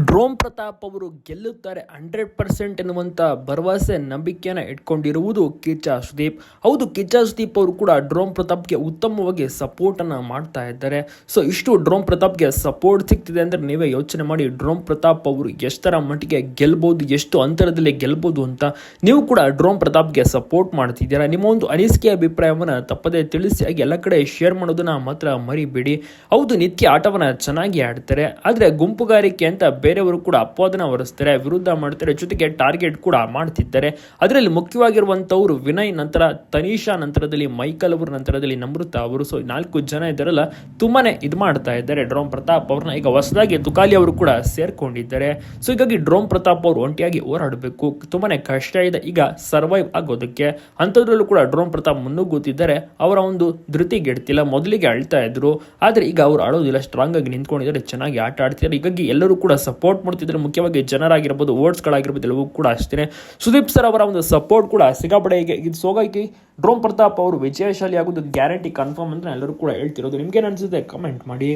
Drone Pratap ಅವರು ಗೆಲ್ಲುತ್ತಾರೆ 100% ಎನ್ನುವಂಥ ಭರವಸೆ ನಂಬಿಕೆಯನ್ನು ಇಟ್ಕೊಂಡಿರುವುದು ಕಿಚ್ಚ ಸುದೀಪ್. ಹೌದು, ಕಿಚ್ಚ ಸುದೀಪ್ ಅವರು ಕೂಡ ಡ್ರೋನ್ ಪ್ರತಾಪ್ಗೆ ಉತ್ತಮವಾಗಿ ಸಪೋರ್ಟನ್ನು ಮಾಡ್ತಾ ಇದ್ದಾರೆ. ಸೊ ಇಷ್ಟು ಡ್ರೋನ್ ಪ್ರತಾಪ್ಗೆ ಸಪೋರ್ಟ್ ಸಿಗ್ತಿದೆ ಅಂದರೆ ನೀವೇ ಯೋಚನೆ ಮಾಡಿ ಡ್ರೋನ್ ಪ್ರತಾಪ್ ಅವರು ಎಷ್ಟರ ಮಟ್ಟಿಗೆ ಗೆಲ್ಬೋದು, ಎಷ್ಟು ಅಂತರದಲ್ಲಿ ಗೆಲ್ಬೋದು ಅಂತ. ನೀವು ಕೂಡ ಡ್ರೋನ್ ಪ್ರತಾಪ್ಗೆ ಸಪೋರ್ಟ್ ಮಾಡ್ತಿದ್ದೀರಾ. ನಿಮ್ಮ ಒಂದು ಅನಿಸಿಕೆ ಅಭಿಪ್ರಾಯವನ್ನು ತಪ್ಪದೇ ತಿಳಿಸಿ, ಹಾಗೆ ಎಲ್ಲ ಕಡೆ ಶೇರ್ ಮಾಡೋದನ್ನ ಮಾತ್ರ ಮರಿಬೇಡಿ. ಹೌದು, ನಿತ್ಯ ಆಟವನ್ನು ಚೆನ್ನಾಗಿ ಆಡ್ತಾರೆ, ಆದರೆ ಗುಂಪುಗಾರಿಕೆ ಅಂತ ಬೇರೆಯವರು ಕೂಡ ಅಪವಾದನ ಹೊರಿಸ್ತಾರೆ, ವಿರುದ್ಧ ಮಾಡ್ತಾರೆ, ಜೊತೆಗೆ ಟಾರ್ಗೆಟ್ ಕೂಡ ಮಾಡ್ತಿದ್ದಾರೆ. ಅದರಲ್ಲಿ ಮುಖ್ಯವಾಗಿರುವಂತವರು ವಿನಯ್, ನಂತರ ತನೀಷಾ, ನಂತರದಲ್ಲಿ ಮೈಕಲ್ ಅವರು, ನಂತರದಲ್ಲಿ ನಮೃತ ಅವರು. ಸೊ 4 ಜನ ಇದ್ದಾರಲ್ಲ, ತುಂಬಾನೇ ಇದು ಮಾಡ್ತಾ ಇದ್ದಾರೆ ಡ್ರೋನ್ ಪ್ರತಾಪ್ ಅವ್ರನ್ನ. ಈಗ ಹೊಸದಾಗಿ ತುಕಾಲಿ ಅವರು ಕೂಡ ಸೇರ್ಕೊಂಡಿದ್ದಾರೆ. ಸೊ ಹೀಗಾಗಿ ಡ್ರೋನ್ ಪ್ರತಾಪ್ ಅವರು ಒಂಟಿಯಾಗಿ ಹೋರಾಡಬೇಕು, ತುಂಬಾನೇ ಕಷ್ಟ ಇದೆ ಈಗ ಸರ್ವೈವ್ ಆಗೋದಕ್ಕೆ. ಅಂಥದ್ರಲ್ಲೂ ಕೂಡ ಡ್ರೋನ್ ಪ್ರತಾಪ್ ಮುನ್ನುಗ್ಗುತ್ತಿದ್ದಾರೆ. ಅವರ ಒಂದು ಧೃತಿಗೆಡ್ತಿಲ್ಲ. ಮೊದಲಿಗೆ ಅಳ್ತಾ ಇದ್ರು, ಆದರೆ ಈಗ ಅವರು ಆಡೋದಿಲ್ಲ, ಸ್ಟ್ರಾಂಗ್ ಆಗಿ ನಿಂತ್ಕೊಂಡಿದ್ದಾರೆ, ಚೆನ್ನಾಗಿ ಆಟ ಆಡ್ತಿದ್ದಾರೆ. ಹೀಗಾಗಿ ಎಲ್ಲರೂ ಕೂಡ ಸಪೋರ್ಟ್ ಮಾಡ್ತಿದ್ದಾರೆ. ಮುಖ್ಯವಾಗಿ ಜನರಾಗಿರ್ಬೋದು, ಓಟ್ಸ್ಗಳಾಗಿರ್ಬೋದು, ಎಲ್ಲವೂ ಕೂಡ ಅಷ್ಟೇ. ಸುದೀಪ್ ಸರ್ ಅವರ ಒಂದು ಸಪೋರ್ಟ್ ಕೂಡ ಸಿಕ್ಕಾಪಟ್ಟೆ ಇದು. ಸೋಗಾಗಿ ಡ್ರೋನ್ ಪ್ರತಾಪ್ ಅವರು ವಿಜಯಶಾಲಿ ಆಗೋದು ಗ್ಯಾರಂಟಿ, ಕನ್ಫರ್ಮ್ ಅಂತ ಎಲ್ಲರೂ ಕೂಡ ಹೇಳ್ತಿರೋದು. ನಿಮ್ಗೇನು ಅನ್ಸುತ್ತೆ ಕಮೆಂಟ್ ಮಾಡಿ.